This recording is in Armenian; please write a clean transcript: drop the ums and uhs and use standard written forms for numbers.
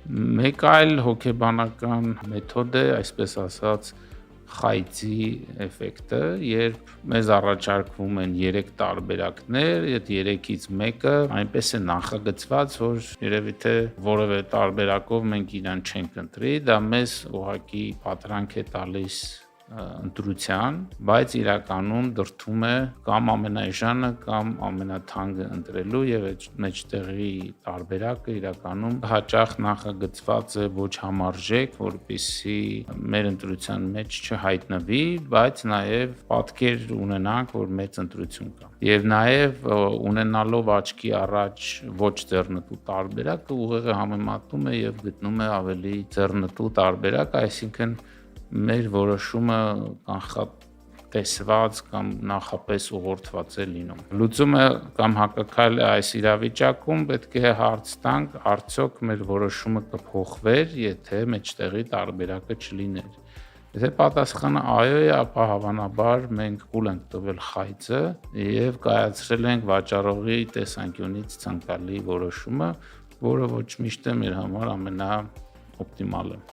Մեկ այլ հոգեբանական մեթոդ է, այսպես ասած, խայծի էֆեկտը, երբ մեզ առաջարկվում են 3 տարբերակներ, այդ 3-ից մեկը այնպես է նախագծված, որ երևի թե որևէ տարբերակով մենք իրան չենք ընտրի, դա մեզ ուղղակի պատրանք է տալիս ընտրության, բայց իրականում դրդում է կամ ամենաէժանը կամ ամենաթանկը ընտրելու եւ այդ մեջտեղի տարբերակը իրականում հաճախ նախագծված է ոչ համարժեք, որպեսզի մեր ընտրության մեջ չհայտնվի, բայց նաեւ պատկեր ունենանք, որ մեծ ընտրություն կա։ Եվ նաեւ ունենալով աչքի առաջ ոչ ձեռնտու տարբերակը ուղեղը համեմատում է եւ գտնում է ավելի ձեռնտու տարբերակ, այսինքն մեր որոշումը կանխատեսված կամ նախապես ուղղորդված է լինում։ Լուծումը կամ հակաքայլը այս իրավիճակում պետք է հարց տանք, արդյոք մեր որոշումը կփոխվեր, եթե մեջտեղի տարբերակը չլիներ։ Եթե պատասխանը այո է, ապա հավանաբար մենք ուլ ենք տվել խայծը եւ կայացրել ենք վաճառողի տեսանկյունից ցանկալի որոշումը, որը ոչ միշտ է մեր համար ամենաօպտիմալը։